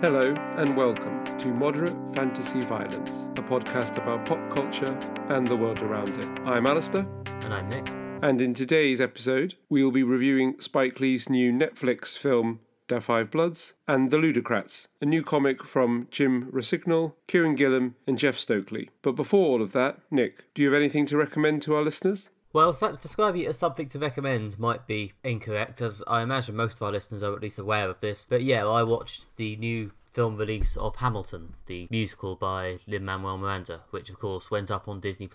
Hello and welcome to Moderate Fantasy Violence, a podcast about pop culture and the world around it. I'm Alastair. And I'm Nick. And in today's episode, we will be reviewing Spike Lee's new Netflix film, Da 5 Bloods, and The Ludocrats, a new comic from Jim Rossignol, Kieran Gillen, and Jeff Stokely. But before all of that, Nick, do you have anything to recommend to our listeners? Well, describing it as something to recommend might be incorrect, as I imagine most of our listeners are at least aware of this. But yeah, I watched the new film release of Hamilton, the musical by Lin-Manuel Miranda, which of course went up on Disney+.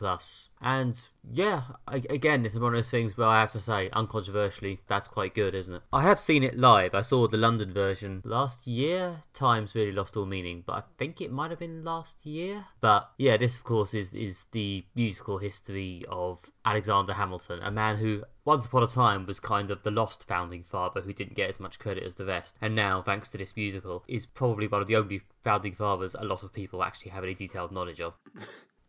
And yeah, again, it's one of those things where I have to say, uncontroversially, that's quite good, isn't it? I have seen it live. I saw the London version last year. Time's really lost all meaning, but I think it might have been last year. But yeah, this of course is the musical history of Alexander Hamilton, a man who once upon a time was kind of the lost founding father who didn't get as much credit as the rest, and now, thanks to this musical, is probably one of the only founding fathers a lot of people actually have any detailed knowledge of.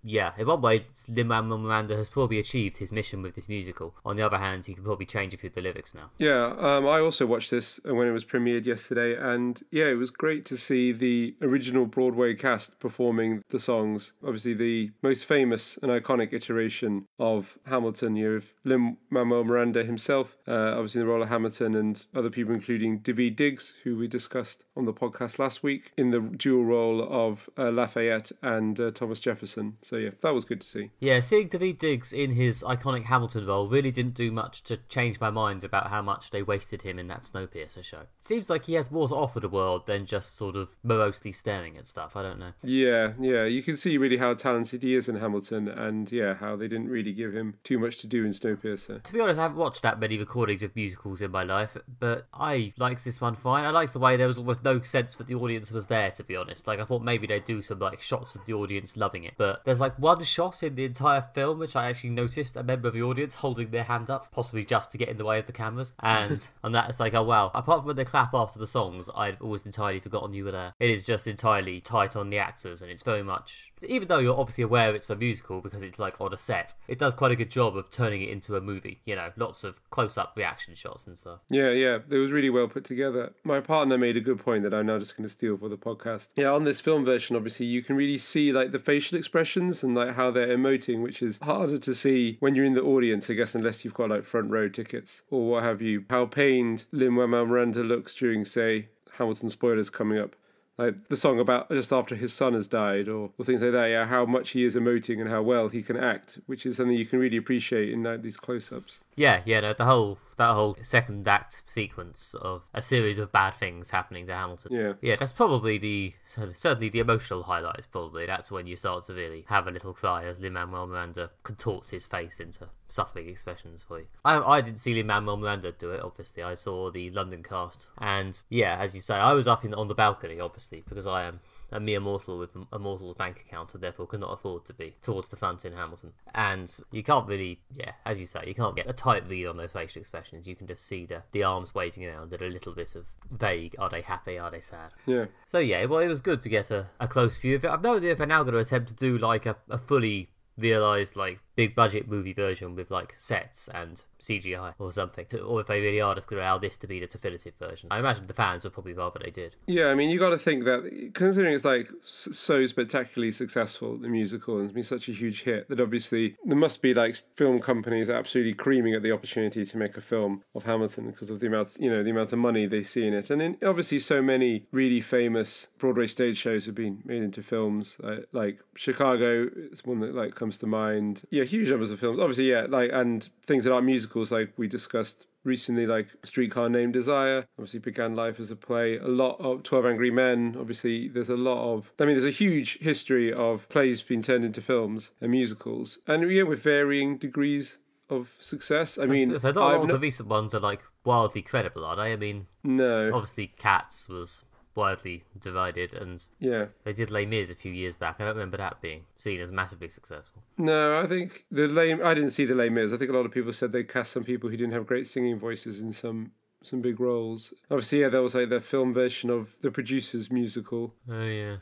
Yeah, in one way, Lin-Manuel Miranda has probably achieved his mission with this musical. On the other hand, he can probably change a few of the lyrics now. Yeah, I also watched this when it was premiered yesterday, and yeah, it was great to see the original Broadway cast performing the songs. Obviously, the most famous and iconic iteration of Hamilton, you have Lin-Manuel Miranda himself, obviously in the role of Hamilton, and other people including Daveed Diggs, who we discussed on the podcast last week, in the dual role of Lafayette and Thomas Jefferson. So yeah, that was good to see. Yeah, seeing Daveed Diggs in his iconic Hamilton role really didn't do much to change my mind about how much they wasted him in that Snowpiercer show. It seems like he has more to offer the world than just sort of morosely staring at stuff. I don't know. Yeah, you can see really how talented he is in Hamilton, and yeah, how they didn't really give him too much to do in Snowpiercer. To be honest, I haven't watched that many recordings of musicals in my life, but I liked this one fine. I liked the way there was almost no sense that the audience was there, to be honest. Like, I thought maybe they'd do some like shots of the audience loving it, but there's like one shot in the entire film which I actually noticed a member of the audience holding their hand up, possibly just to get in the way of the cameras, and on that it's like, oh wow, apart from when they clap after the songs, I'd always entirely forgotten you were there. It is just entirely tight on the actors, and it's very much, even though you're obviously aware it's a musical because it's like on a set, it does quite a good job of turning it into a movie, you know, lots of close-up reaction shots and stuff. Yeah, it was really well put together. My partner made a good point that I'm now just going to steal for the podcast. Yeah, on this film version, obviously, you can really see like the facial expressions and like how they're emoting, which is harder to see when you're in the audience, I guess, unless you've got like front row tickets or what have you. How pained Lin-Manuel Miranda looks during, say, Hamilton spoilers coming up. Like the song about just after his son has died, or things like that, yeah, how much he is emoting and how well he can act, which is something you can really appreciate in these close-ups. Yeah, no, that whole second act sequence of a series of bad things happening to Hamilton. Yeah, that's probably certainly the emotional highlights. Probably that's when you start to really have a little cry as Lin-Manuel Miranda contorts his face into suffering expressions for you. I didn't see Lin-Manuel Miranda do it. Obviously, I saw the London cast, and yeah, as you say, I was up on the balcony, obviously, because I am a mere mortal with a mortal bank account and therefore cannot afford to be towards the front in Hamilton. And you can't really, as you say, you can't get a tight read on those facial expressions. You can just see the arms waving around and a little bit of vague, are they happy, are they sad? Yeah. So yeah, well, it was good to get a close view of it. I've no idea if they're now going to attempt to do like a fully realised like big budget movie version with like sets and CGI or something, or if they really are just going to allow this to be the definitive version. I imagine the fans would probably rather they did. Yeah, I mean, you got to think that considering it's like so spectacularly successful, the musical, and it's been such a huge hit, that obviously there must be like film companies absolutely creaming at the opportunity to make a film of Hamilton because of the amount of money they see in it. And then obviously so many really famous Broadway stage shows have been made into films, like Chicago is one that like comes to mind. Yeah, huge numbers of films, obviously, and things that aren't musicals, like we discussed recently, like Streetcar Named Desire, obviously began life as a play. A lot of 12 Angry Men, obviously there's a huge history of plays being turned into films and musicals, and yeah, with varying degrees of success. I mean, so not all the recent ones are like wildly credible, are they? I mean, no. Obviously Cats was widely divided, and yeah, they did Les Mis a few years back. I don't remember that being seen as massively successful. No, I think I didn't see the Les Mis. I think a lot of people said they cast some people who didn't have great singing voices in some big roles. Obviously, yeah, there was like the film version of The Producers musical. Oh yeah,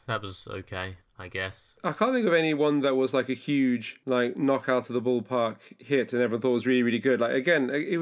that was okay. I guess. I can't think of any one that was like a huge like knockout of the ballpark hit and everyone thought was really, really good. Like again, it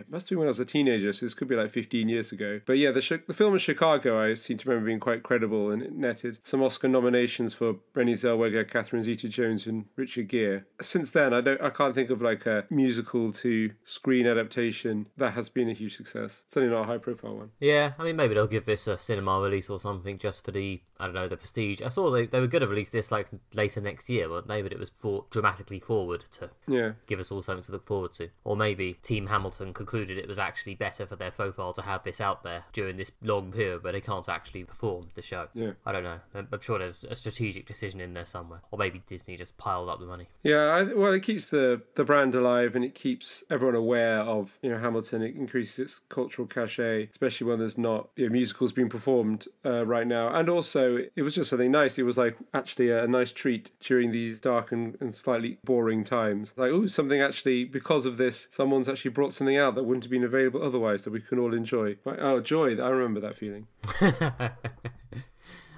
must be when I was a teenager, so this could be like 15 years ago. But yeah, the film in Chicago I seem to remember being quite credible, and it netted some Oscar nominations for Renée Zellweger, Catherine Zeta-Jones, and Richard Gere. Since then, I can't think of like a musical to screen adaptation that has been a huge success. Certainly not a high-profile one. Yeah, I mean, maybe they'll give this a cinema release or something just for the, I don't know, the prestige. I saw they were going to release this like later next year, weren't they? But it was brought dramatically forward to give us all something to look forward to. Or maybe Team Hamilton concluded it was actually better for their profile to have this out there during this long period where they can't actually perform the show. Yeah. I don't know. I'm sure there's a strategic decision in there somewhere. Or maybe Disney just piled up the money. Yeah, well, it keeps the brand alive, and it keeps everyone aware of, Hamilton. It increases its cultural cachet, especially when there's not musicals being performed right now. And also, it was just something nice. It was like actually a nice treat during these dark and slightly boring times. Like, oh, something actually, because of this, someone's actually brought something out that wouldn't have been available otherwise that we can all enjoy. Like, oh, joy. I remember that feeling.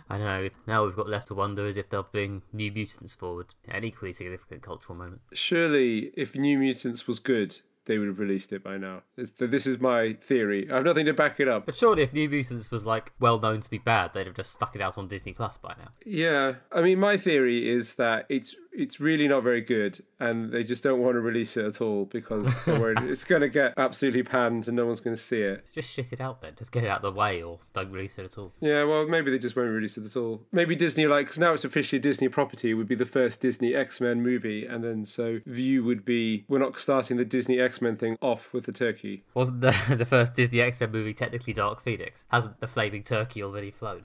I know. Now we've got left to wonder is if they'll bring New Mutants forward. An equally significant cultural moment. Surely, if New Mutants was good, they would have released it by now. This is my theory. I have nothing to back it up. But surely if New Mutants was like well known to be bad, they'd have just stuck it out on Disney Plus by now. Yeah. I mean, my theory is that it's really not very good, and they just don't want to release it at all because they're worried it's going to get absolutely panned and no one's going to see it. Just shit it out then. Just get it out of the way or don't release it at all. Yeah, well, maybe they just won't release it at all. Maybe Disney, because now it's officially a Disney property, would be the first Disney X-Men movie, and then so View would be, we're not starting the Disney X-Men thing off with the turkey. Wasn't the first Disney X-Men movie technically Dark Phoenix? Hasn't the flaming turkey already flown?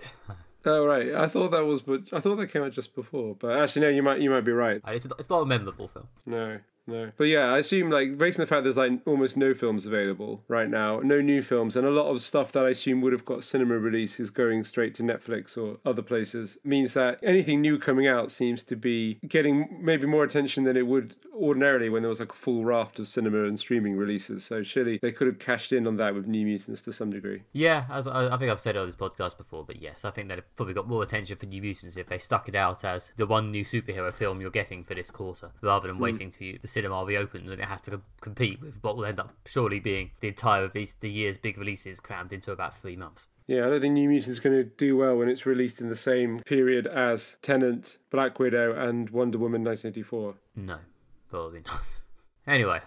Oh right, I thought that came out just before. But actually, no, you might be right. It's not a memorable film. No. But yeah, I assume based on the fact there's almost no films available right now, no new films, and a lot of stuff that I assume would have got cinema release is going straight to Netflix or other places, means that anything new coming out seems to be getting maybe more attention than it would ordinarily when there was a full raft of cinema and streaming releases. So surely they could have cashed in on that with New Mutants to some degree. Yeah, as I think I've said on this podcast before, but yes, I think they'd have probably got more attention for New Mutants if they stuck it out as the one new superhero film you're getting for this quarter, rather than waiting to the cinema reopens and it has to compete with what will end up surely being the entire of the year's big releases crammed into about 3 months. Yeah, I don't think New Mutants is going to do well when it's released in the same period as Tenant, Black Widow, and Wonder Woman 1984. No, probably not. Anyway,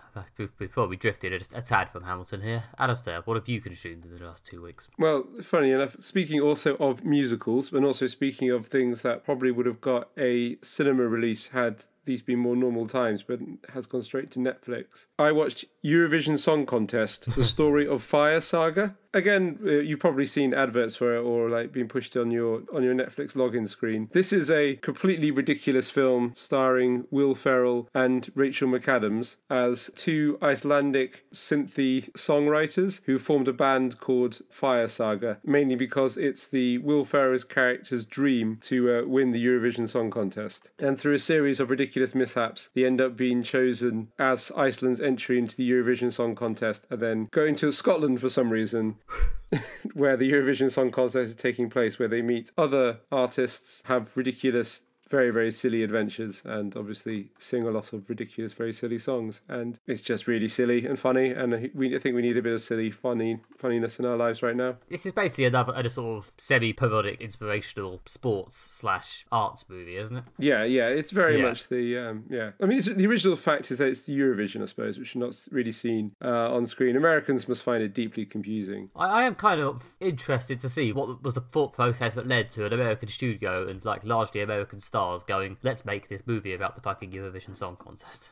before we drifted a tad from Hamilton here, Alastair, what have you consumed in the last 2 weeks? Well, funny enough, speaking also of musicals, and also speaking of things that probably would have got a cinema release had these been more normal times, but has gone straight to Netflix. I watched Eurovision Song Contest, the story of Fire Saga. Again, you've probably seen adverts for it or being pushed on your Netflix login screen. This is a completely ridiculous film starring Will Ferrell and Rachel McAdams as two Icelandic synthy songwriters who formed a band called Fire Saga, mainly because it's the Will Ferrell's character's dream to win the Eurovision Song Contest. And through a series of ridiculous mishaps, they end up being chosen as Iceland's entry into the Eurovision Song Contest and then going to Scotland for some reason. Where the Eurovision Song Contest is taking place, where they meet other artists, have ridiculous, very, very silly adventures, and obviously sing a lot of ridiculous, very silly songs. And it's just really silly and funny, and I think we need a bit of silly funniness in our lives right now. This is basically a sort of semi-parodic, inspirational sports/arts movie, isn't it? Yeah, it's very much the, I mean, the original fact is that it's Eurovision, I suppose, which is not really seen on screen. Americans must find it deeply confusing. I am kind of interested to see what was the thought process that led to an American studio and largely American stars going, let's make this movie about the fucking Eurovision Song Contest.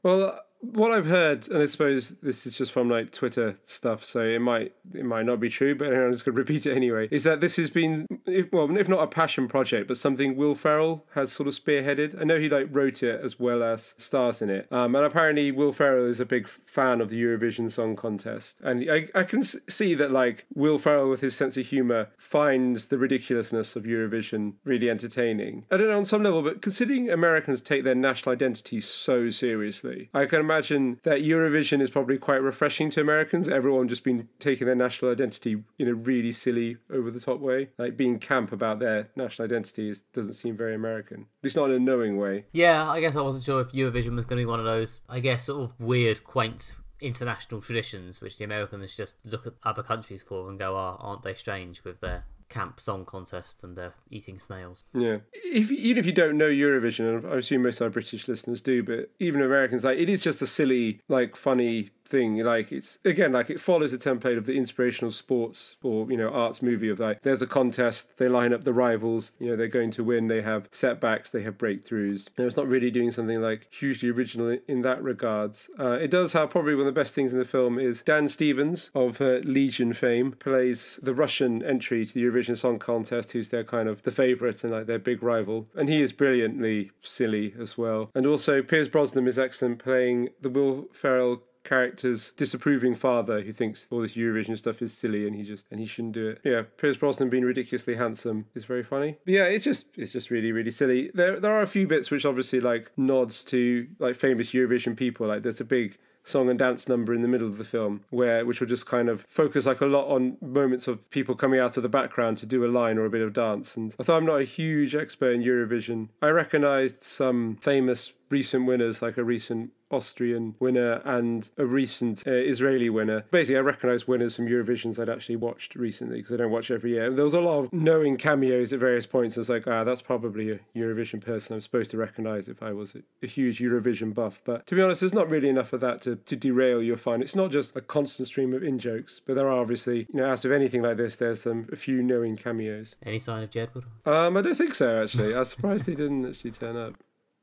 Well, what I've heard, and I suppose this is just from Twitter stuff, so it might not be true, but I'm just going to repeat it anyway, is that this has been, if not a passion project, but something Will Ferrell has sort of spearheaded. I know he wrote it as well as stars in it, and apparently Will Ferrell is a big fan of the Eurovision Song Contest, and I can see that Will Ferrell with his sense of humour finds the ridiculousness of Eurovision really entertaining. I don't know on some level, but considering Americans take their national identity so seriously, I can imagine that Eurovision is probably quite refreshing to Americans. Everyone just been taking their national identity in a really silly, over-the-top way. Like, being camp about their national identity doesn't seem very American. At least not in a knowing way. Yeah, I guess I wasn't sure if Eurovision was going to be one of those, I guess, sort of weird, quaint international traditions which the Americans just look at other countries for and go, aren't they strange, with their camp song contest and they're eating snails. Yeah. Even if you don't know Eurovision, and I assume most of our British listeners do, but even Americans, like, it is just a silly, like, funny thing. Like, it's, again, like, it follows the template of the inspirational sports or, arts movie of, like, there's a contest, they line up the rivals, they're going to win, they have setbacks, they have breakthroughs. It's not really doing something, like, hugely original in that regards. It does have probably one of the best things in the film is Dan Stevens of Legion fame plays the Russian entry to the Eurovision Song Contest, who's their kind of the favourite and, like, their big rival. And he is brilliantly silly as well. And also Pierce Brosnan is excellent playing the Will Ferrell character's disapproving father who thinks all this Eurovision stuff is silly and he shouldn't do it. Yeah, Pierce Brosnan being ridiculously handsome is very funny. But yeah, it's just really, really silly. There are a few bits which obviously, like, nods to, like, famous Eurovision people. Like, there's a big song and dance number in the middle of the film which will just kind of focus, like, a lot on moments of people coming out of the background to do a line or a bit of dance. And although I'm not a huge expert in Eurovision, I recognised some famous recent winners, like a recent Austrian winner and a recent Israeli winner. Basically, I recognise winners from Eurovisions I'd actually watched recently because I don't watch every year. There was a lot of knowing cameos at various points. I was like, that's probably a Eurovision person I'm supposed to recognise if I was a huge Eurovision buff. But to be honest, there's not really enough of that to derail your fun. It's not just a constant stream of in-jokes, but there are obviously, as with anything like this, there's a few knowing cameos. Any sign of Jedward? I don't think so, actually. I was surprised he didn't actually turn up.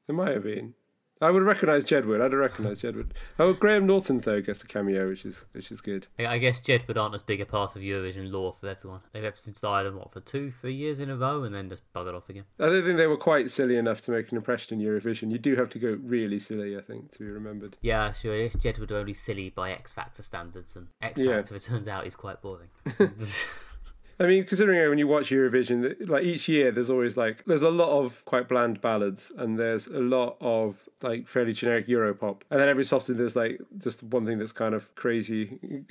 There might have been. I would recognise Jedward. I'd have recognised Jedward. Oh, Graham Norton, though, gets a cameo, which is good. I guess Jedward aren't as big a part of Eurovision lore for everyone. They've represented Ireland, for 2-3 years in a row, and then just buggered off again. I don't think they were quite silly enough to make an impression in Eurovision. You do have to go really silly, I think, to be remembered. Yeah, sure. I guess Jedward are only silly by X Factor standards, and X Factor, it turns out, is quite boring. I mean, considering when you watch Eurovision, like, each year there's always, like, there's a lot of quite bland ballads and there's a lot of, like, fairly generic Europop. And then every so often there's, like, just one thing that's kind of crazy,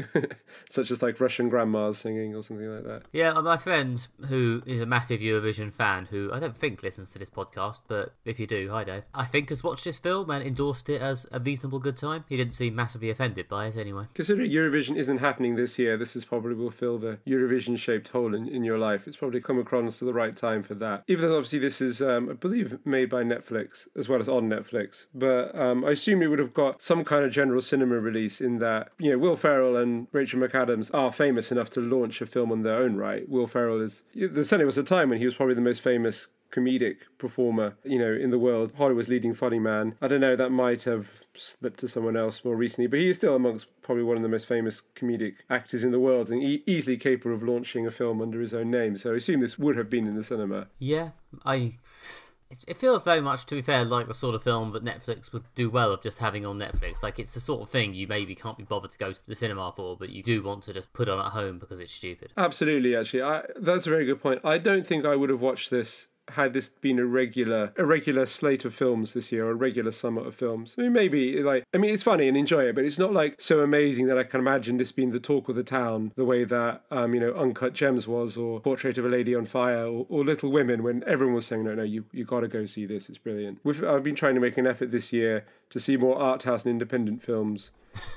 such as, like, Russian grandmas singing or something like that. Yeah, my friend, who is a massive Eurovision fan, who I don't think listens to this podcast, but if you do, hi Dave, I think has watched this film and endorsed it as a reasonable good time. He didn't seem massively offended by it anyway. Considering Eurovision isn't happening this year, this is probably will fill the Eurovision-shaped hole in your life. It's probably come across to the right time for that. Even though obviously this is, I believe, made by Netflix, as well as on Netflix. But I assume it would have got some kind of general cinema release in that, Will Ferrell and Rachel McAdams are famous enough to launch a film on their own right. Will Ferrell there certainly was a time when he was probably the most famous comedic performer, in the world, Hollywood's leading funny man. I don't know, that might have slipped to someone else more recently, but he is still amongst probably one of the most famous comedic actors in the world and easily capable of launching a film under his own name. So I assume this would have been in the cinema. Yeah, it feels very much, to be fair, like the sort of film that Netflix would do well of just having on Netflix. Like, it's the sort of thing you maybe can't be bothered to go to the cinema for, but you do want to just put on at home because it's stupid. Absolutely, actually. That's a very good point. I don't think I would have watched this had this been a regular slate of films this year, or a regular summer of films. I mean, maybe, it's funny and enjoy it, but it's not, like, so amazing that I can imagine this being the talk of the town the way that, Uncut Gems was, or Portrait of a Lady on Fire, or Little Women, when everyone was saying, no, you got to go see this, it's brilliant. I've been trying to make an effort this year to see more art house and independent films.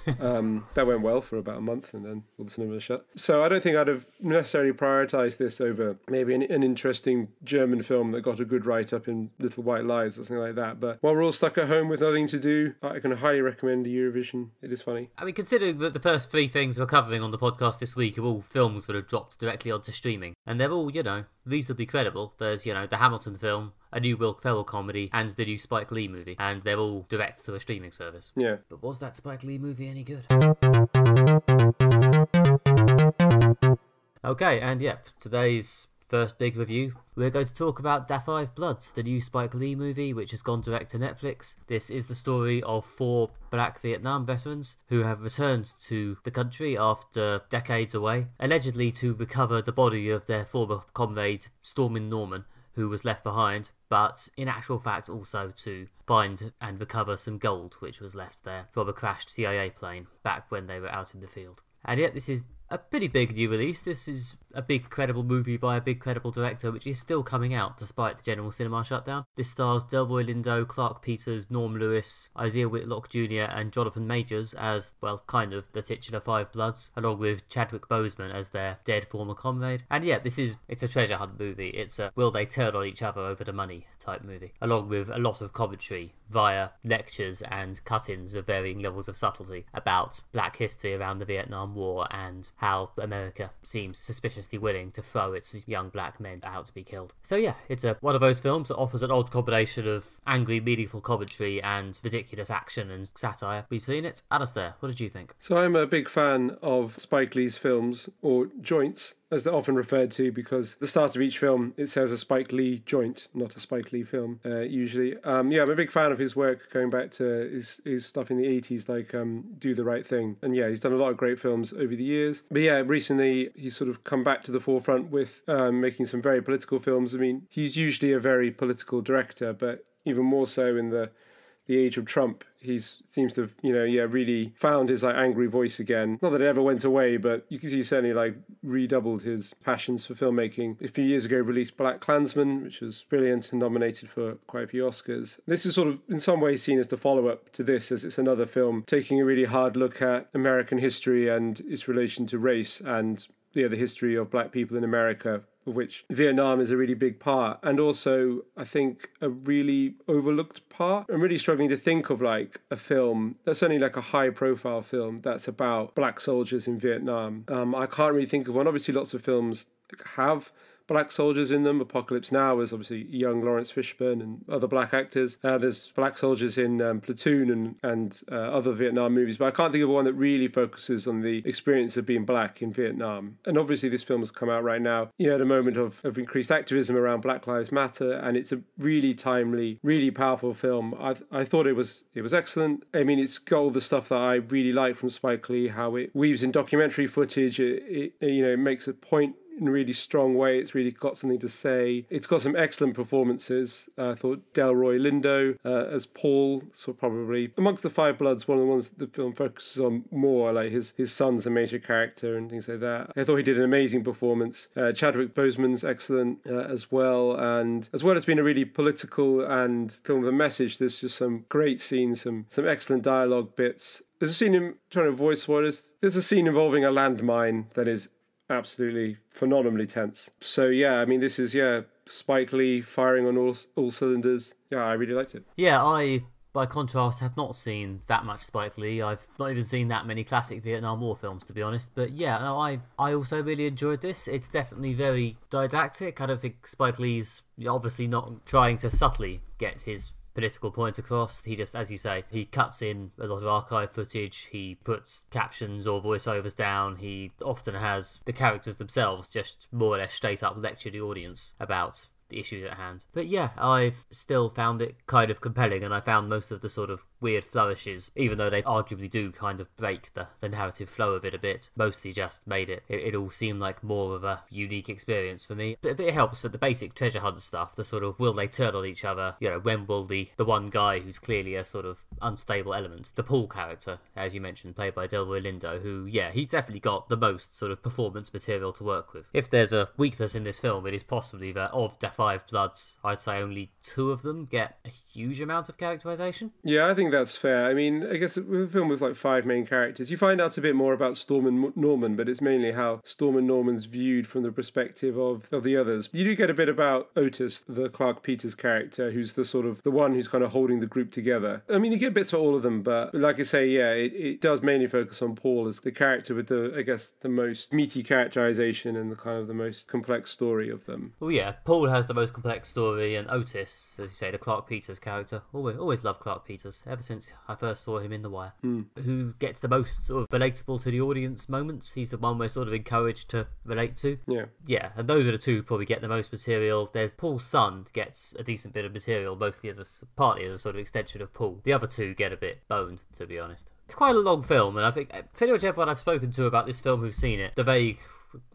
That went well for about a month, and then all the cinemas shut. So I don't think I'd have necessarily prioritised this over maybe an interesting German film that got a good write-up in Little White Lies or something like that. But while we're all stuck at home with nothing to do, I can highly recommend Eurovision. It is funny. I mean, considering that the first 3 things we're covering on the podcast this week are all films that have dropped directly onto streaming, and they're all, reasonably credible. There's, the Hamilton film, a new Will Ferrell comedy, and the new Spike Lee movie, and they're all direct to a streaming service. Yeah. But was that Spike Lee movie any good? Okay, and today's first big review, we're going to talk about Da 5 Bloods, the new Spike Lee movie which has gone direct to Netflix. This is the story of 4 black Vietnam veterans who have returned to the country after decades away, allegedly to recover the body of their former comrade Stormin Norman, who was left behind but in actual fact also to find and recover some gold which was left there from a crashed CIA plane back when they were out in the field. And yet this is a pretty big new release. This is a big credible movie by a big credible director, which is still coming out despite the general cinema shutdown. This stars Delroy Lindo, Clark Peters, Norm Lewis, Isaiah Whitlock Jr. and Jonathan Majors as, well, kind of the titular Five Bloods, along with Chadwick Boseman as their dead former comrade. And yeah, it's a treasure hunt movie. It's a will they turn on each other over the money type movie, along with a lot of commentary via lectures and cut-ins of varying levels of subtlety about black history around the Vietnam War and how America seems suspiciously willing to throw its young black men out to be killed. So yeah, it's one of those films that offers an odd combination of angry, meaningful commentary and ridiculous action and satire. We've seen it. Alastair, what did you think? So I'm a big fan of Spike Lee's films, or joints, as they're often referred to, because at the start of each film it says a Spike Lee joint, not a Spike Lee film, usually. Yeah, I'm a big fan of his work, going back to his stuff in the 80s, like Do the Right Thing. And yeah, he's done a lot of great films over the years. But yeah, recently he's sort of come back to the forefront with making some very political films. I mean, he's usually a very political director, but even more so in the age of Trump, he seems to have, really found his angry voice again. Not that it ever went away, but you can see he certainly redoubled his passions for filmmaking. A few years ago, released Black Klansmen, which was brilliant and nominated for quite a few Oscars. This is sort of in some ways seen as the follow-up to this, as it's another film taking a really hard look at American history and its relation to race and the history of black people in America, of which Vietnam is a really big part, and also I think a really overlooked part. I'm really struggling to think of a film that's only a high profile film that's about black soldiers in Vietnam. I can't really think of one. Obviously lots of films have black soldiers in them. Apocalypse Now is obviously young Lawrence Fishburne and other black actors. There's black soldiers in Platoon and other Vietnam movies, but I can't think of one that really focuses on the experience of being black in Vietnam. And obviously this film has come out right now, at a moment of increased activism around Black Lives Matter, and it's a really timely, really powerful film. I thought it was excellent. I mean, it's got all the stuff that I really like from Spike Lee, how it weaves in documentary footage, it makes a point in a really strong way. It's really got something to say. It's got some excellent performances. I thought Delroy Lindo as Paul, so probably amongst the Five Bloods, one of the ones that the film focuses on more, his son's a major character and things like that. I thought he did an amazing performance. Chadwick Boseman's excellent as well, and as well as being a really political and film with a message, there's just some great scenes, some excellent dialogue bits. There's a scene, I'm trying to avoid spoilers, there's a scene involving a landmine that is absolutely phenomenally tense. So yeah, I mean, this is Spike Lee firing on all cylinders. Yeah, I really liked it. Yeah, I by contrast have not seen that much Spike Lee. I've not even seen that many classic Vietnam War films, to be honest. But yeah, no, I also really enjoyed this. It's definitely very didactic. I don't think Spike Lee's obviously not trying to subtly get his political point across. He just, as you say, he cuts in a lot of archive footage, he puts captions or voiceovers down, he often has the characters themselves just more or less straight up lecture the audience about the issues at hand. But yeah, I've still found it kind of compelling, and I found most of the sort of weird flourishes, even though they arguably do kind of break the narrative flow of it a bit, mostly just made it all seem like more of a unique experience for me. But it helps that the basic treasure hunt stuff, the sort of will they turn on each other, when will the one guy who's clearly a sort of unstable element, the Paul character, as you mentioned, played by Delroy Lindo, who, he's definitely got the most sort of performance material to work with. If there's a weakness in this film, it is possibly that of the Five Bloods, I'd say only two of them get a huge amount of characterization. Yeah, I think that's fair. I mean, I guess with a film with five main characters, you find out a bit more about Storm and Norman, but it's mainly how Storm and Norman's viewed from the perspective of the others. You do get a bit about Otis, the Clark Peters character, who's the sort of the one who's kind of holding the group together. I mean, you get bits for all of them, but like I say, it does mainly focus on Paul as the character with the most meaty characterization and the kind of the most complex story of them. Well, yeah, Paul has the most complex story, and Otis, as you say, the Clark Peters character, always loved Clark Peters ever since I first saw him in The Wire. Who gets the most sort of relatable to the audience moments. He's the one we're sort of encouraged to relate to. Yeah, and those are the two who probably get the most material. There's Paul's son gets a decent bit of material, mostly partly as a sort of extension of Paul. The other two get a bit boned, to be honest. It's quite a long film, and I think pretty much everyone I've spoken to about this film who's seen it, the vague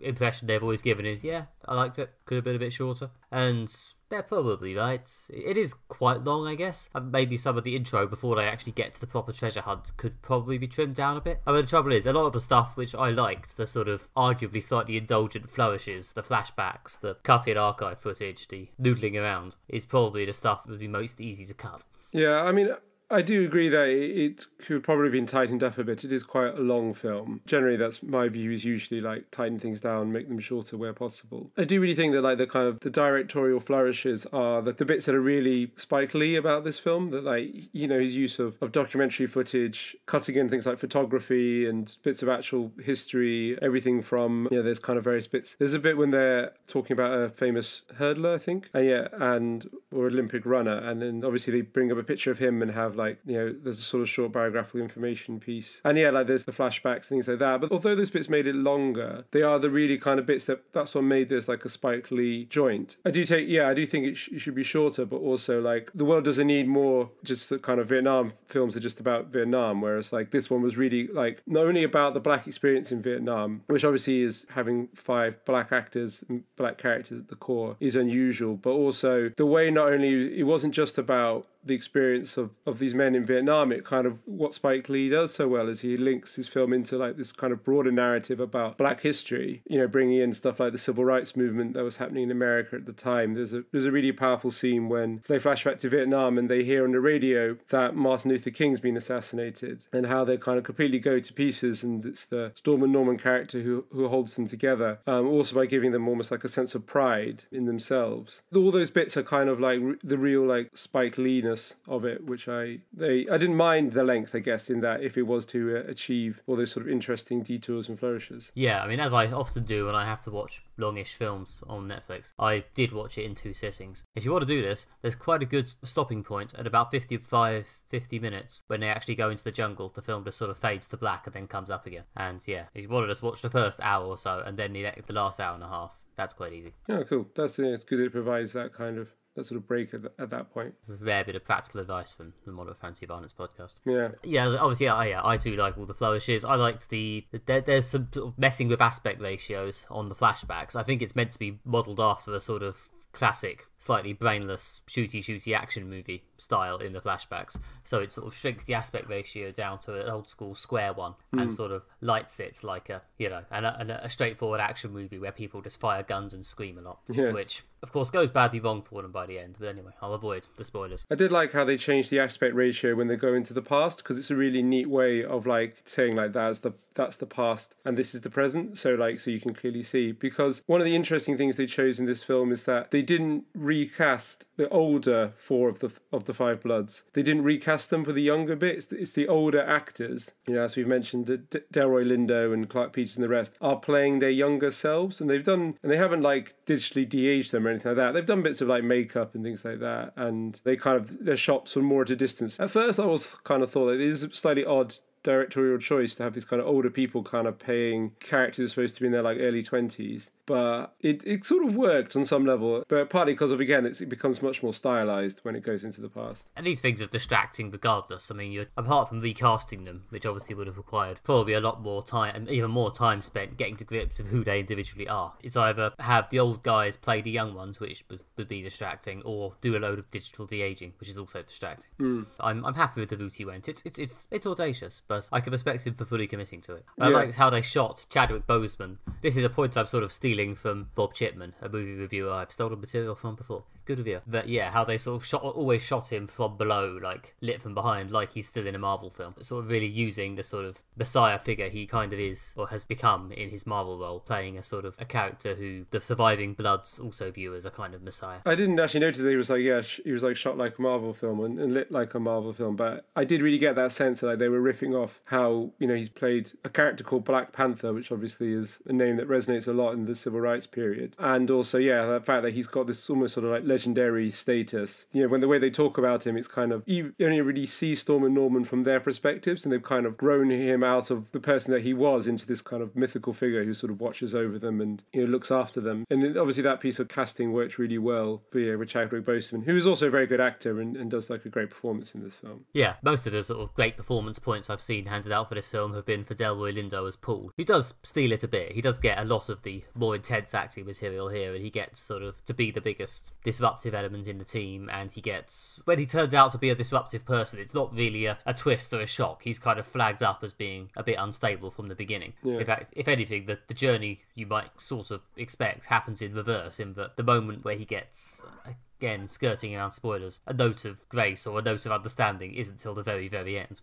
impression they've always given is, I liked it, could have been a bit shorter. And They're probably right. It is quite long, I guess. And maybe some of the intro before they actually get to the proper treasure hunt could probably be trimmed down a bit. I mean, the trouble is, a lot of the stuff which I liked, the sort of arguably slightly indulgent flourishes, the flashbacks, the cut-in archive footage, the noodling around, is probably the stuff that would be most easy to cut. Yeah, I mean, I do agree that it could probably have been tightened up a bit. It is quite a long film. Generally, that's my view, is usually like tighten things down, make them shorter where possible. I do really think that like the directorial flourishes are the bits that are really Spike Lee about this film, that like, you know, his use of documentary footage, cutting in things like photography and bits of actual history, everything from, you know, there's kind of various bits. There's a bit when they're talking about a famous hurdler, I think, or Olympic runner, and then obviously they bring up a picture of him and have like, you know, there's a sort of short biographical information piece. And yeah, like there's the flashbacks, things like that. But although those bits made it longer, they are the really kind of bits that's what made this like a Spike Lee joint. I do think it should be shorter, but also like the world doesn't need more just the kind of Vietnam films are just about Vietnam, whereas like this one was really like not only about the black experience in Vietnam, which obviously is having 5 black actors and black characters at the core is unusual, but also the way not only it wasn't just about the experience of these men in Vietnam, it kind of, what Spike Lee does so well is he links his film into like this kind of broader narrative about black history, you know, bringing in stuff like the civil rights movement that was happening in America at the time. There's a really powerful scene when they flash back to Vietnam and they hear on the radio that Martin Luther King's been assassinated, and how they kind of completely go to pieces, and it's the Storm and Norman character who holds them together, also by giving them almost like a sense of pride in themselves. All those bits are kind of like the real like Spike Lee-ness of it, which I didn't mind the length, I guess, in that if it was to achieve all those sort of interesting detours and flourishes. Yeah, I mean, as I often do when I have to watch longish films on Netflix, I did watch it in 2 sittings. If you want to do this, there's quite a good stopping point at about 50 minutes when they actually go into the jungle. The film just sort of fades to black and then comes up again. And yeah, if you want to just watch the first hour or so and then the last hour and a half, that's quite easy. Oh, cool. It's good it provides that sort of break at that point. A rare bit of practical advice from the Moderate Fantasy Violence podcast. Yeah, obviously, I too like all the flourishes. I liked there's some sort of messing with aspect ratios on the flashbacks. I think it's meant to be modelled after a sort of classic, slightly brainless, shooty action movie style in the flashbacks. So it sort of shrinks the aspect ratio down to an old school square one and sort of lights it like a straightforward action movie where people just fire guns and scream a lot, which of course goes badly wrong for them by the end. But anyway, I'll avoid the spoilers. I did like how they changed the aspect ratio when they go into the past, because it's a really neat way of like saying like that's the past and this is the present, so you can clearly see. Because one of the interesting things they chose in this film is that they didn't recast the older 4 of the 5 Bloods. They didn't recast them for the younger bit. It's the older actors, you know, as we've mentioned, Delroy Lindo and Clark Peters and the rest are playing their younger selves, and they haven't like digitally de-aged them or anything like that. They've done bits of like makeup and things like that, and their shots were more at a distance. At first I was kind of thought that it is a slightly odd directorial choice to have these kind of older people kind of paying characters supposed to be in their like early 20s, but it sort of worked on some level, but partly because of, again, it becomes much more stylized when it goes into the past. And these things are distracting regardless. I mean, apart from recasting them, which obviously would have required probably a lot more time and even more time spent getting to grips with who they individually are. It's either have the old guys play the young ones, which would be distracting, or do a load of digital de-aging, which is also distracting. I'm happy with the route he went. It's audacious, but I can respect him for fully committing to it. I liked how they shot Chadwick Boseman. This is a point I'm sort of stealing from Bob Chipman, a movie reviewer I've stolen material from before. Good reviewer. But yeah, how they sort of always shot him from below, like lit from behind, like he's still in a Marvel film. Sort of really using the sort of messiah figure he kind of is, or has become in his Marvel role, playing a sort of a character who the surviving Bloods also view as a kind of messiah. I didn't actually notice that he was like shot like a Marvel film and lit like a Marvel film, but I did really get that sense that like, they were riffing off how, you know, he's played a character called Black Panther, which obviously is a name that resonates a lot in the civil rights period, and also the fact that he's got this almost sort of like legendary status. You know, when the way they talk about him, it's kind of, you only really see Storm and Norman from their perspectives, and they've kind of grown him out of the person that he was into this kind of mythical figure who sort of watches over them and, you know, looks after them. And obviously that piece of casting works really well with Chadwick Boseman, who is also a very good actor and does like a great performance in this film. Yeah, most of the sort of great performance points I've seen handed out for this film have been for Delroy Lindo as Paul, who does steal it a bit. He does get a lot of the more intense acting material here, and he gets sort of to be the biggest disruptive element in the team, and when he turns out to be a disruptive person, it's not really a twist or a shock. He's kind of flagged up as being a bit unstable from the beginning. Yeah. In fact, if anything, the journey you might sort of expect happens in reverse, in that the moment where he gets, again, skirting around spoilers, a note of grace or a note of understanding isn't till the very, very end.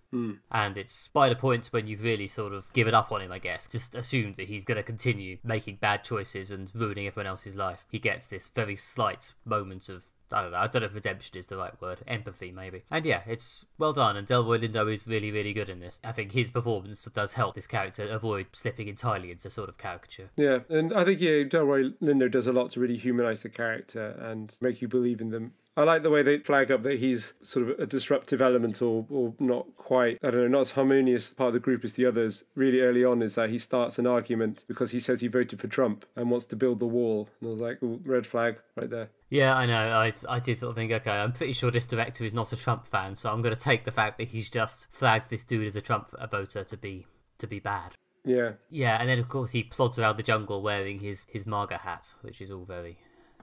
And it's by the point when you've really sort of given up on him, I guess, just assumed that he's going to continue making bad choices and ruining everyone else's life. He gets this very slight moment of, I don't know if redemption is the right word, empathy maybe. And yeah, it's well done, and Delroy Lindo is really, really good in this. I think his performance does help this character avoid slipping entirely into sort of caricature. Yeah, and I think Delroy Lindo does a lot to really humanise the character and make you believe in them. I like the way they flag up that he's sort of a disruptive element or not quite, I don't know, not as harmonious part of the group as the others. Really early on is that he starts an argument because he says he voted for Trump and wants to build the wall. And I was like, ooh, red flag right there. Yeah, I know. I did sort of think, okay, I'm pretty sure this director is not a Trump fan, so I'm going to take the fact that he's just flagged this dude as a Trump voter to be bad. Yeah. Yeah, and then of course he plods around the jungle wearing his MAGA hat, which is all very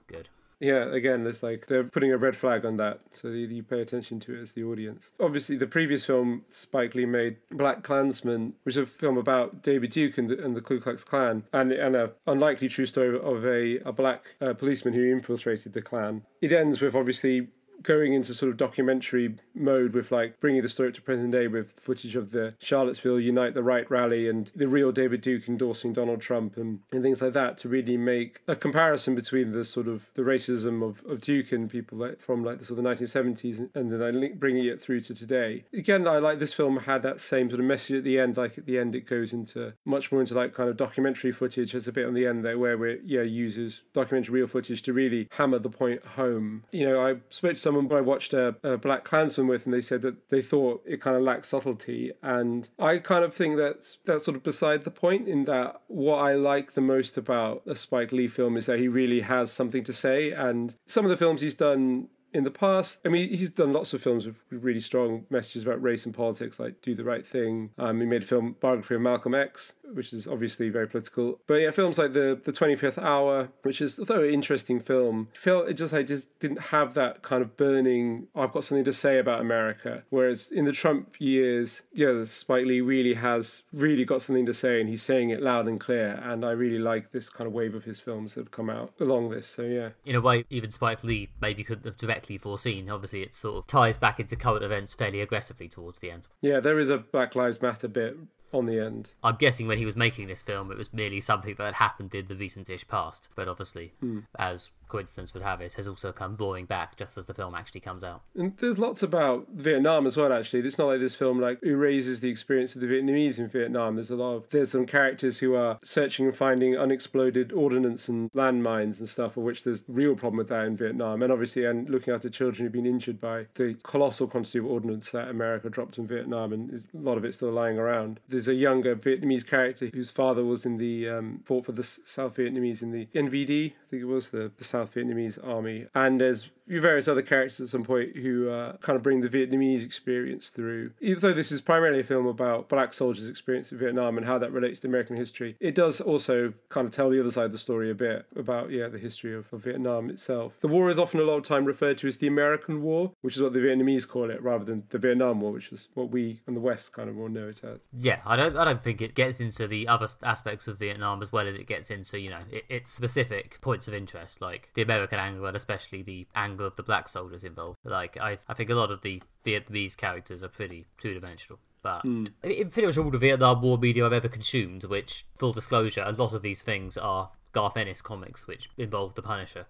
good. Yeah, again, it's like they're putting a red flag on that, so you pay attention to it as the audience. Obviously, the previous film Spike Lee made, Black Klansmen, which is a film about David Duke and the Ku Klux Klan, and an unlikely true story of a black policeman who infiltrated the Klan. It ends with, obviously, going into sort of documentary mode with like bringing the story up to present day with footage of the Charlottesville Unite the Right rally and the real David Duke endorsing Donald Trump and things like that, to really make a comparison between the sort of the racism of Duke and people from like the sort of the 1970s and then bringing it through to today. Again, I like this film had that same sort of message at the end. Like at the end it goes into much more into like kind of documentary footage. There's a bit on the end there where it uses documentary real footage to really hammer the point home. I spoke to someone I watched a Black Klansman with, and they said that they thought it kind of lacked subtlety, and I kind of think that's sort of beside the point, in that what I like the most about a Spike Lee film is that he really has something to say. And some of the films he's done in the past, I mean, he's done lots of films with really strong messages about race and politics, like Do the Right Thing. He made a film, biography of Malcolm X, which is obviously very political. But yeah, films like the 25th Hour, which is, although an interesting film, felt it just didn't have that kind of burning, I've got something to say about America. Whereas in the Trump years, Spike Lee really has got something to say, and he's saying it loud and clear. And I really like this kind of wave of his films that have come out along this. So yeah. In a way, even Spike Lee maybe couldn't have directly foreseen. Obviously, it sort of ties back into current events fairly aggressively towards the end. Yeah, there is a Black Lives Matter bit on the end. I'm guessing when he was making this film, it was merely something that had happened in the recent-ish past, but obviously, as coincidence would have it, has also come roaring back just as the film actually comes out. And there's lots about Vietnam as well, actually. It's not like this film like erases the experience of the Vietnamese in Vietnam. There's some characters who are searching and finding unexploded ordnance and landmines and stuff, of which there's real problem with that in Vietnam. And obviously, and looking after children who've been injured by the colossal quantity of ordnance that America dropped in Vietnam, and a lot of it's still lying around. There's a younger Vietnamese character whose father was in the fought for the South Vietnamese in the NVD, I think it was, the South Vietnamese army. And there's various other characters at some point who kind of bring the Vietnamese experience through. Even though this is primarily a film about black soldiers' experience in Vietnam and how that relates to American history, it does also kind of tell the other side of the story a bit about, the history of Vietnam itself. The war is often a lot of time referred to as the American War, which is what the Vietnamese call it, rather than the Vietnam War, which is what we in the West kind of more know it as. Yeah, I don't think it gets into the other aspects of Vietnam as well as it gets into, its specific points of interest, like the American angle and especially the angle of the black soldiers involved. Like, I think a lot of the Vietnamese characters are pretty two-dimensional. But in pretty much all the Vietnam War media I've ever consumed, which, full disclosure, a lot of these things are Garth Ennis comics, which involve the Punisher.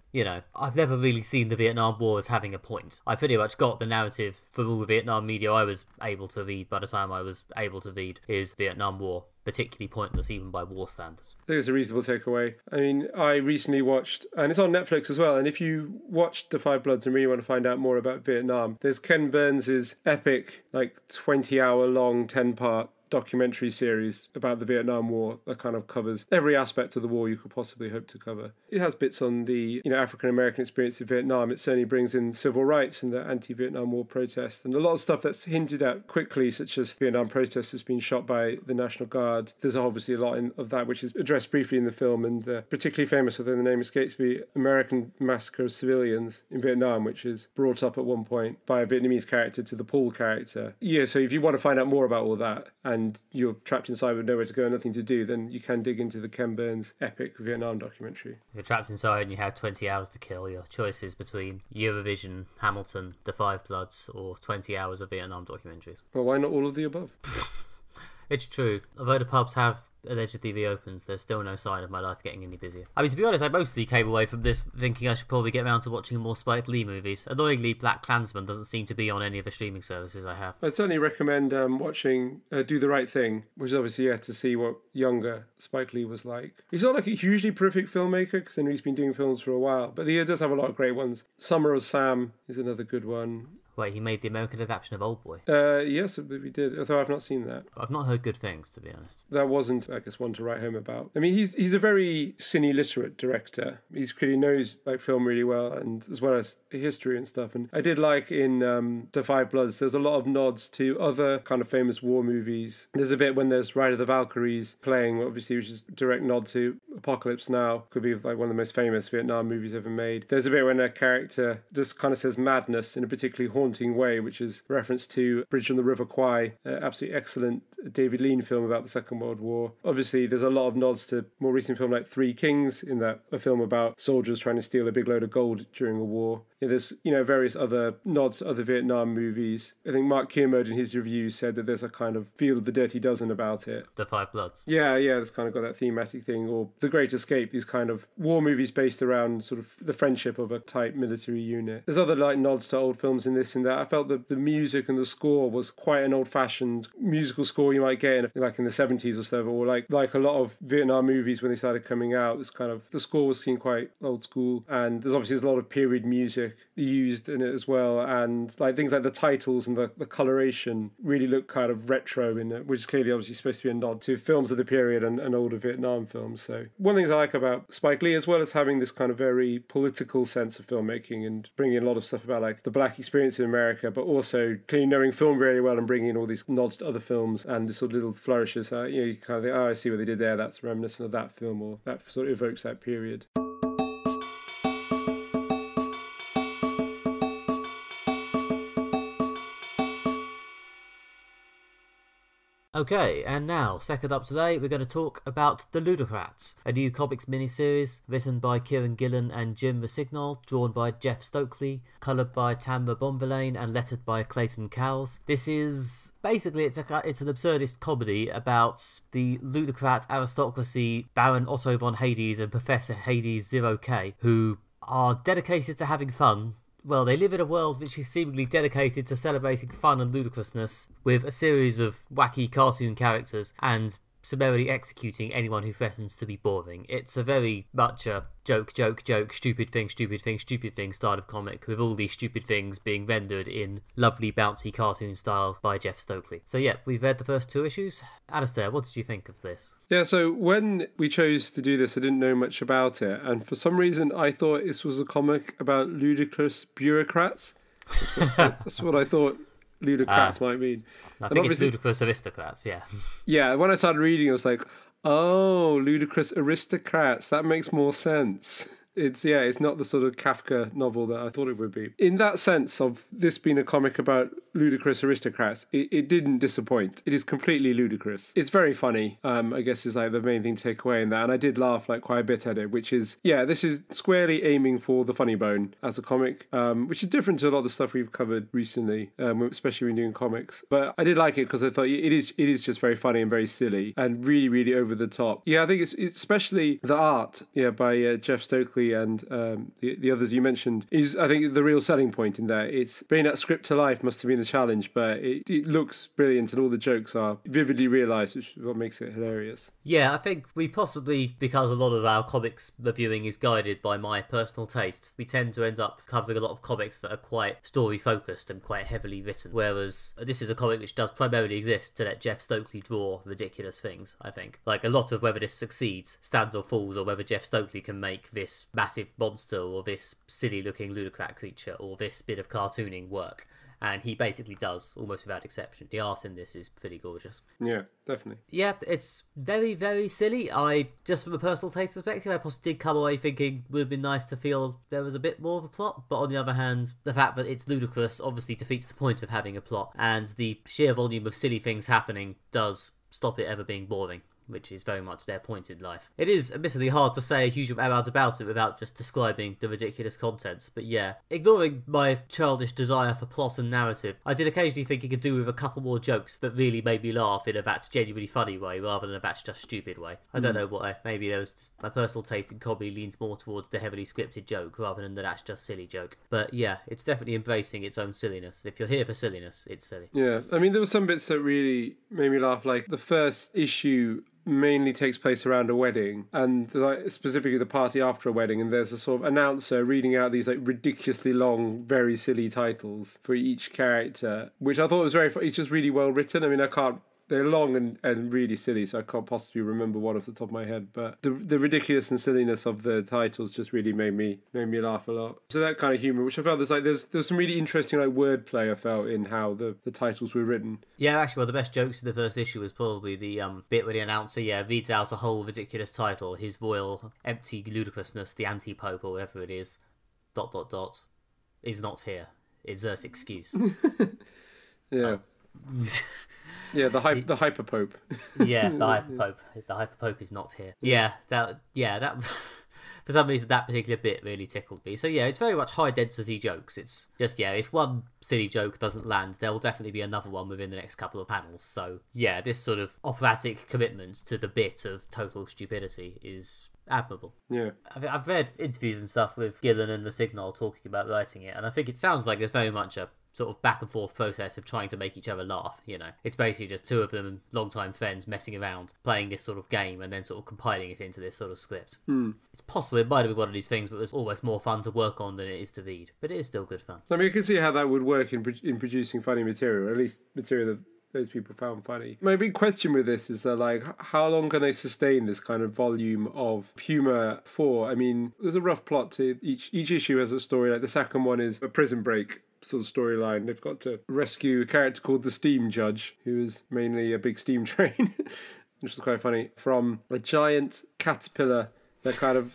I've never really seen the Vietnam War as having a point. I pretty much got the narrative from all the Vietnam media I was able to read by the time I was able to read is Vietnam War particularly pointless even by war standards. I think it's a reasonable takeaway. I mean, I recently watched, and it's on Netflix as well, and if you watched The Five Bloods and really want to find out more about Vietnam, there's Ken Burns' epic, 20-hour long, 10-part documentary series about the Vietnam War that kind of covers every aspect of the war you could possibly hope to cover. It has bits on the African American experience in Vietnam. It certainly brings in civil rights and the anti-Vietnam War protests, and a lot of stuff that's hinted at quickly, such as Vietnam protesters being shot by the National Guard. There's obviously a lot of that which is addressed briefly in the film, and particularly famous, although the name escapes me, American massacre of civilians in Vietnam, which is brought up at one point by a Vietnamese character to the Paul character. Yeah, so if you want to find out more about all that and you're trapped inside with nowhere to go and nothing to do, then you can dig into the Ken Burns epic Vietnam documentary. If you're trapped inside and you have 20 hours to kill, your choices between Eurovision, Hamilton, The Five Bloods, or 20 hours of Vietnam documentaries. Well, why not all of the above? It's true. Although the pubs have allegedly reopened, there's still no sign of my life getting any busier. I mean, to be honest, I mostly came away from this thinking I should probably get around to watching more Spike Lee movies. Annoyingly, Black Klansman doesn't seem to be on any of the streaming services I have. I'd certainly recommend watching Do the Right Thing, which is obviously to see what younger Spike Lee was like. He's not like a hugely prolific filmmaker, because he's been doing films for a while, but he does have a lot of great ones. Summer of Sam is another good one. Wait, he made the American adaptation of Oldboy? Yes, I believe he did, although I've not seen that. I've not heard good things, to be honest. That wasn't, I guess, one to write home about. I mean, he's a very cine-literate director. He clearly knows film really well, and as well as history and stuff. And I did like in The Five Bloods, there's a lot of nods to other kind of famous war movies. There's a bit when there's Ride of the Valkyries playing, obviously, which is a direct nod to Apocalypse Now. Could be one of the most famous Vietnam movies ever made. There's a bit when a character just kind of says madness in a particularly haunting way, which is reference to Bridge on the River Kwai, absolutely excellent David Lean film about the Second World War. Obviously, there's a lot of nods to more recent film like Three Kings, in that a film about soldiers trying to steal a big load of gold during a war. There's various other nods to other Vietnam movies. I think Mark Kermode in his review said that there's a kind of feel of the Dirty Dozen about it. The Five Bloods. Yeah, it's kind of got that thematic thing. Or The Great Escape, these kind of war movies based around sort of the friendship of a tight military unit. There's other nods to old films in this and that. I felt that the music and the score was quite an old-fashioned musical score you might get in the 70s or so, or like a lot of Vietnam movies when they started coming out. This kind of, the score was seen quite old school, and there's a lot of period music used in it as well, and things like the titles and the coloration really look kind of retro in it, which is clearly obviously supposed to be a nod to films of the period and older Vietnam films. So one of the things I like about Spike Lee, as well as having this kind of very political sense of filmmaking and bringing in a lot of stuff about the black experience in America, but also clearly knowing film very well and bringing in all these nods to other films and sort of little flourishes. You kind of think, I see what they did there, that's reminiscent of that film, or that sort of evokes that period. Okay, and now, second up today, we're going to talk about The Ludocrats, a new comics miniseries written by Kieran Gillen and Jim Rossignol, drawn by Jeff Stokely, coloured by Tamra Bonvillain, and lettered by Clayton Cowles. This is basically it's an absurdist comedy about the Ludocrat aristocracy, Baron Otto von Hades and Professor Hades 0K, who are dedicated to having fun. Well, they live in a world which is seemingly dedicated to celebrating fun and ludicrousness, with a series of wacky cartoon characters and summarily executing anyone who threatens to be boring. It's a very much a joke, stupid thing style of comic, with all these stupid things being rendered in lovely bouncy cartoon style by Jeff Stokely. So yeah, we've read the first 2 issues. Alastair, what did you think of this? Yeah, so when we chose to do this, I didn't know much about it, and for some reason I thought this was a comic about ludicrous bureaucrats. That's what I thought Ludocrats might mean. I think it's ludicrous aristocrats, yeah. Yeah, when I started reading, I was like, oh, ludicrous aristocrats, that makes more sense. It's not the sort of Kafka novel that I thought it would be. In that sense of this being a comic about ludicrous aristocrats, it didn't disappoint. It is completely ludicrous. It's very funny, I guess is the main thing to take away in that. And I did laugh quite a bit at it, which is, this is squarely aiming for the funny bone as a comic, which is different to a lot of the stuff we've covered recently, especially when doing comics. But I did like it because I thought it is just very funny and very silly and really, really over the top. Yeah, I think it's especially the art, by Jeff Stokely Louis and the others you mentioned is, I think, the real selling point in there. It's bringing that script to life must have been the challenge, but it looks brilliant and all the jokes are vividly realised, which is what makes it hilarious. Yeah, I think we possibly, because a lot of our comics reviewing is guided by my personal taste, we tend to end up covering a lot of comics that are quite story-focused and quite heavily written, whereas this is a comic which does primarily exist to let Jeff Stokely draw ridiculous things, I think. Like, a lot of whether this succeeds, stands or falls, or whether Jeff Stokely can make this massive monster or this silly-looking ludocrat creature or this bit of cartooning work. And he basically does, almost without exception. The art in this is pretty gorgeous. Yeah, definitely. Yeah, it's very, very silly. Just from a personal taste perspective, I possibly did come away thinking it would have been nice to feel there was a bit more of a plot. But on the other hand, the fact that it's ludicrous obviously defeats the point of having a plot. And the sheer volume of silly things happening does stop it ever being boring, which is very much their point in life. It is admittedly hard to say a huge amount about it without just describing the ridiculous contents, but yeah, ignoring my childish desire for plot and narrative, I did occasionally think it could do with a couple more jokes that really made me laugh in a that's genuinely funny way rather than a that's just stupid way. I don't know why. Maybe there was just, my personal taste in comedy leans more towards the heavily scripted joke rather than the that's just silly joke. But yeah, it's definitely embracing its own silliness. If you're here for silliness, it's silly. Yeah, I mean, there were some bits that really made me laugh, like the first issue mainly takes place around a wedding, and like specifically the party after a wedding, and there's a sort of announcer reading out these like ridiculously long, very silly titles for each character, which I thought was very it's just really well written. I mean, they're long and really silly, so I can't possibly remember one off the top of my head. But the ridiculous and silliness of the titles just really made me laugh a lot. So that kind of humour, which I felt there's some really interesting like wordplay I felt in how the titles were written. Yeah, actually, one of the best jokes in the first issue was probably the bit where the announcer reads out a whole ridiculous title, his royal empty ludicrousness, the anti-pope or whatever it is, ... is not here. Insert excuse. Yeah. Yeah, the hyper pope. Yeah, the hyper pope. The hyper pope is not here. Yeah, that for some reason that particular bit really tickled me. So yeah, it's very much high density jokes. It's just if one silly joke doesn't land, there will definitely be another one within the next couple of panels. So yeah, this sort of operatic commitment to the bit of total stupidity is admirable. Yeah, I've read interviews and stuff with Gillen and the Signal talking about writing it, and I think it sounds like there's very much a sort of back and forth process of trying to make each other laugh. It's basically just two of them, longtime friends, messing around, playing this sort of game, and then sort of compiling it into this sort of script. It's possible it might have been one of these things, but it's almost more fun to work on than it is to read. But it is still good fun. I mean, I can see how that would work in producing funny material, or at least material that those people found funny. My big question with this is that, like, how long can they sustain this kind of volume of humour for? I mean, there's a rough plot to each issue has a story. Like the second one is a prison break sort of storyline. They've got to rescue a character called the Steam Judge, who is mainly a big steam train, which is quite funny, from a giant caterpillar that kind of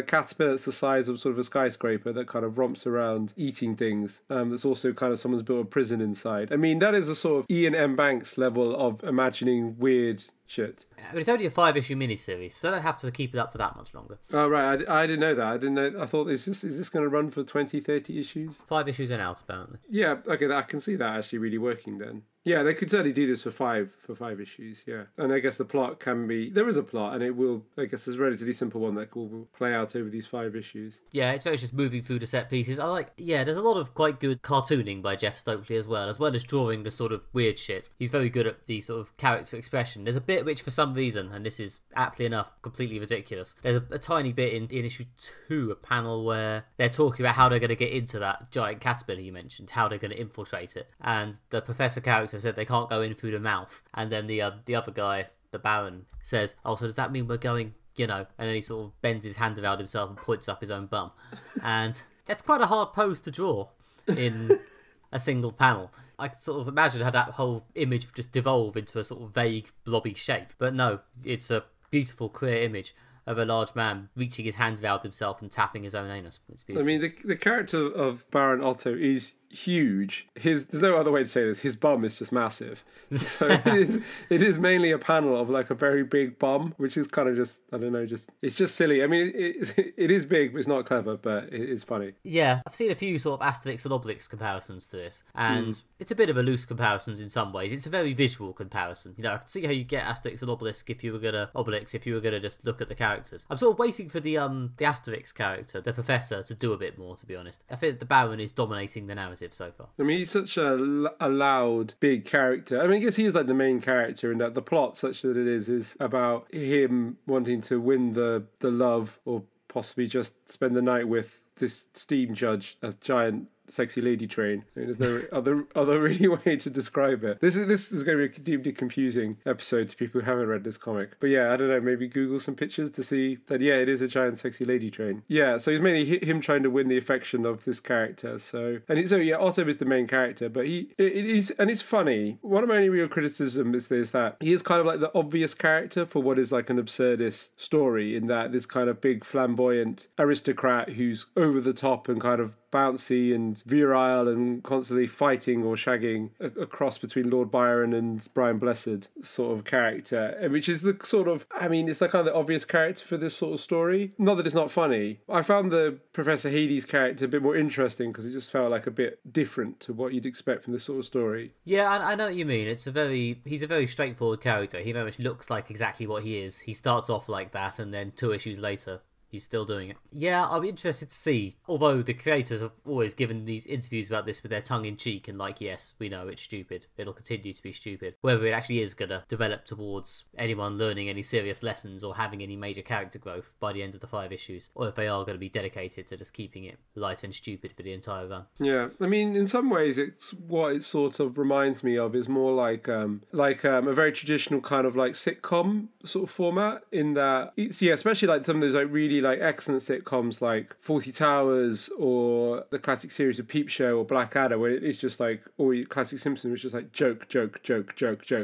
caterpillar that's the size of sort of a skyscraper that kind of romps around eating things. That's also kind of someone's built a prison inside. I mean, that is a sort of Ian M. Banks level of imagining weird shit. I mean, it's only a 5-issue miniseries, so they don't have to keep it up for that much longer. Oh, right. I didn't know that. I thought, is this going to run for 20, 30 issues? 5 issues and out, apparently. Yeah, okay, I can see that actually really working then. Yeah, they could certainly do this for five issues, yeah. And I guess the plot there is a plot, and it will, I guess there's a relatively simple one that will play out over these 5 issues. Yeah, it's very just moving through the set pieces. There's a lot of quite good cartooning by Jeff Stokely as well as drawing the sort of weird shit. He's very good at the sort of character expression. There's a bit which for some reason, and this is aptly enough completely ridiculous, there's a tiny bit in issue 2, a panel where they're talking about how they're going to get into that giant caterpillar you mentioned, how they're going to infiltrate it. And the professor character said they can't go in through the mouth, and then the other guy, the Baron, says, oh, so does that mean we're going, and then he sort of bends his hand around himself and points up his own bum. And that's quite a hard pose to draw in a single panel. I could sort of imagine how that whole image would just devolve into a sort of vague blobby shape, but no, it's a beautiful clear image of a large man reaching his hand around himself and tapping his own anus. It's beautiful. I mean, the character of Baron Otto is huge. There's no other way to say this. His bum is just massive. So it is mainly a panel of like a very big bum, which is kind of just, I don't know, it's just silly. I mean, it is big, but it's not clever, but it is funny. Yeah, I've seen a few sort of Asterix and Obelix comparisons to this, and it's a bit of a loose comparison in some ways. It's a very visual comparison. You know, I can see how you get Asterix and Obelix if you were gonna just look at the characters. I'm sort of waiting for the Asterix character, the professor, to do a bit more, to be honest. I think the Baron is dominating the narrative so far. I mean, he's such a loud, big character. I mean, I guess he is like the main character, and that the plot, such that it is about him wanting to win the love, or possibly just spend the night with this steam judge, a giant sexy lady train. I mean, there's no other really way to describe it. This is going to be a deeply confusing episode to people who haven't read this comic. But yeah, I don't know, maybe Google some pictures to see that, yeah, it is a giant sexy lady train. Yeah, so it's mainly him trying to win the affection of this character. So Otto is the main character, but it's funny. One of my only real criticism is that he is kind of like the obvious character for what is like an absurdist story, in that this kind of big flamboyant aristocrat who's over the top and kind of bouncy and virile and constantly fighting or shagging, a cross between Lord Byron and Brian Blessed sort of character, which is the sort of, I mean, it's the kind of the obvious character for this sort of story. Not that it's not funny. I found the Professor Hades character a bit more interesting because it just felt like a bit different to what you'd expect from this sort of story. Yeah, I know what you mean. He's a very straightforward character. He very much looks like exactly what he is. He starts off like that, and then 2 issues later, he's still doing it. Yeah, I'll be interested to see. Although the creators have always given these interviews about this with their tongue in cheek and like, yes, we know it's stupid. It'll continue to be stupid. Whether it actually is going to develop towards anyone learning any serious lessons or having any major character growth by the end of the 5 issues, or if they are going to be dedicated to just keeping it light and stupid for the entire run. Yeah, I mean, in some ways, it's what it sort of reminds me of is more like a very traditional kind of like sitcom sort of format, in that it's, yeah, especially like some of those like really like excellent sitcoms like Fawlty Towers or the classic series of Peep Show or Blackadder, where it's just like, or classic Simpsons, which is like joke.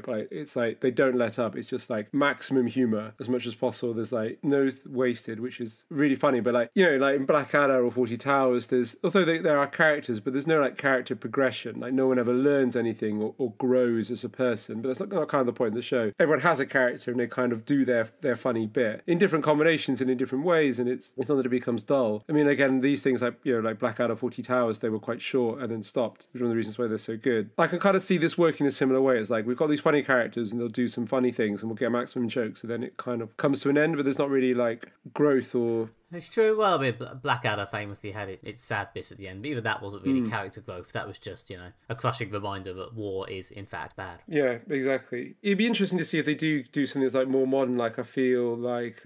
Like it's like they don't let up. It's just like maximum humor as much as possible. There's like no wasted, which is really funny. But like, you know, like in Blackadder or Fawlty Towers, there are characters, but there's no like character progression. Like no one ever learns anything or grows as a person. But that's not kind of the point of the show. Everyone has a character and they kind of do their funny bit in different combinations and in different ways. And it's not that it becomes dull. I mean, again, these things like, you know, like Blackadder, Fawlty Towers, they were quite short and then stopped, which is one of the reasons why they're so good. I can kind of see this working a similar way. It's like we've got these funny characters and they'll do some funny things and we'll get maximum jokes, and then it kind of comes to an end, but there's not really like growth or... It's true. Well, I mean, Blackadder famously had its sad bits at the end, but even that wasn't really character growth. That was just, you know, a crushing reminder that war is, in fact, bad. Yeah, exactly. It'd be interesting to see if they do something that's like more modern. Like I feel like,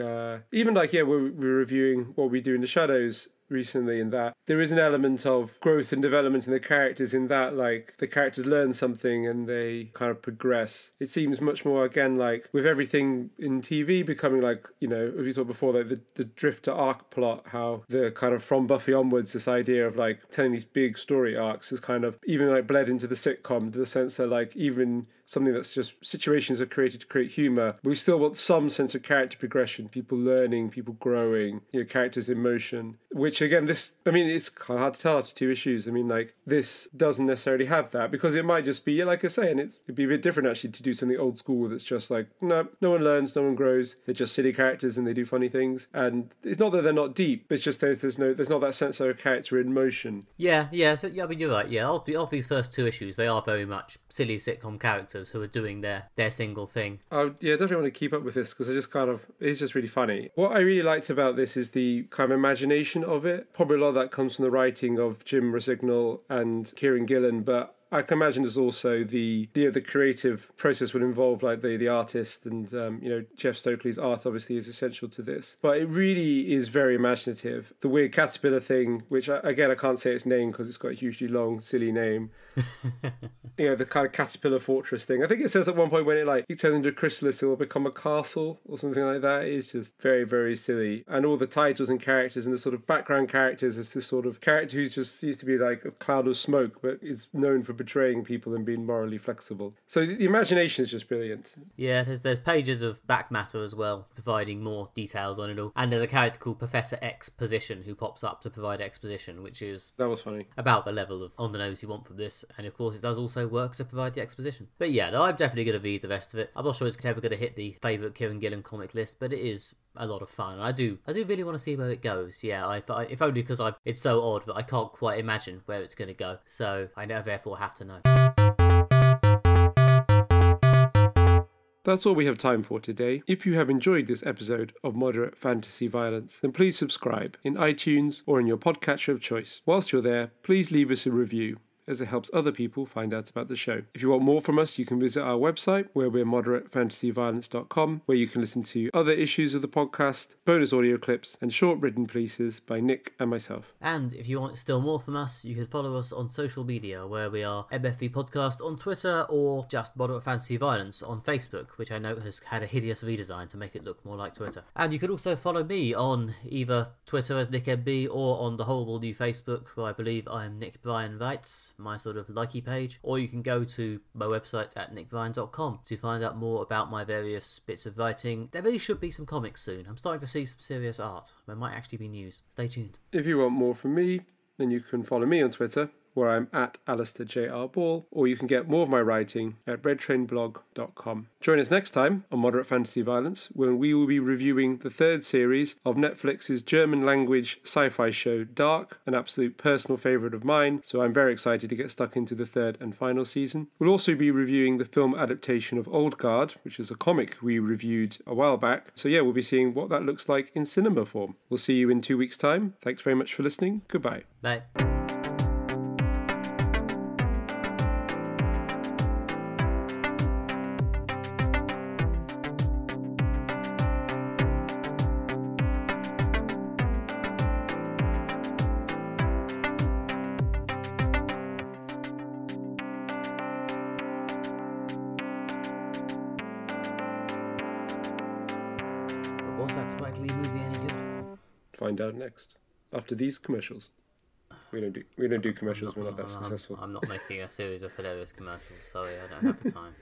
even like, yeah, we're reviewing What We Do in the Shadows recently, in that there is an element of growth and development in the characters, in that like the characters learn something and they kind of progress. It seems much more, again, like with everything in TV becoming like, you know, as we talked before, like the drift to arc plot, how the kind of from Buffy onwards, this idea of like telling these big story arcs is kind of even like bled into the sitcom, to the sense that like even something that's just situations are created to create humour, we still want some sense of character progression, people learning, people growing, you know, characters in motion, which again, this, I mean, it's kind of hard to tell after 2 issues. I mean, like, this doesn't necessarily have that, because it might just be, yeah, like I say, and it'd be a bit different actually to do something old school that's just like, no one learns, no one grows, they're just silly characters and they do funny things. And it's not that they're not deep, it's just there's not that sense of a character in motion. Yeah, so, yeah, I mean, you're right, yeah, of these first 2 issues, they are very much silly sitcom characters who are doing their single thing. Oh, yeah, I definitely want to keep up with this, because it's just really funny. What I really liked about this is the kind of imagination of it. Probably a lot of that comes from the writing of Jim Rosignol and Kieran Gillen, but I can imagine there's also the creative process would involve like the artist, and Jeff Stokely's art obviously is essential to this. But it really is very imaginative. The weird caterpillar thing, which I can't say its name because it's got a hugely long, silly name. The kind of caterpillar fortress thing. I think it says at one point when it turns into a chrysalis, it will become a castle or something like that. It's just very, very silly. And all the titles and characters and the sort of background characters is this sort of character who just seems to be like a cloud of smoke, but is known for betraying people and being morally flexible. So the imagination is just brilliant. Yeah, there's pages of back matter as well, providing more details on it all. And there's a character called Professor Exposition who pops up to provide exposition, which is That was funny. about the level of on the nose you want from this. And of course, it does also work to provide the exposition. But yeah, no, I'm definitely going to read the rest of it. I'm not sure it's ever going to hit the favourite Kieran Gillen comic list, but it is a lot of fun. I do really want to see where it goes. Yeah, if only because it's so odd that I can't quite imagine where it's going to go. So I therefore have to know. That's all we have time for today. If you have enjoyed this episode of Moderate Fantasy Violence, then please subscribe in iTunes or in your podcatcher of choice. Whilst you're there, please leave us a review, as it helps other people find out about the show. If you want more from us, you can visit our website, where we're moderatefantasyviolence.com, where you can listen to other issues of the podcast, bonus audio clips, and short written pieces by Nick and myself. And if you want still more from us, you can follow us on social media, where we are MFV Podcast on Twitter, or just Moderate Fantasy Violence on Facebook, which I know has had a hideous redesign to make it look more like Twitter. And you can also follow me on either Twitter as NickMB, or on the horrible new Facebook, where I believe I am Nick Bryan Writes, my sort of likey page, or you can go to my website at nickbryan.com to find out more about my various bits of writing. There really should be some comics soon. I'm starting to see some serious art. There might actually be news. Stay tuned. If you want more from me, then you can follow me on Twitter, where I'm at Alastair J.R. Ball, or you can get more of my writing at redtrainblog.com. Join us next time on Moderate Fantasy Violence, when we will be reviewing the third series of Netflix's German-language sci-fi show Dark, an absolute personal favourite of mine, so I'm very excited to get stuck into the third and final season. We'll also be reviewing the film adaptation of Old Guard, which is a comic we reviewed a while back, so yeah, we'll be seeing what that looks like in cinema form. We'll see you in 2 weeks' time. Thanks very much for listening. Goodbye. Bye. Was that Spike Lee movie any good? Find out next. After these commercials. We don't do commercials. We're not that successful. I'm not making a series of hilarious commercials. Sorry, I don't have the time.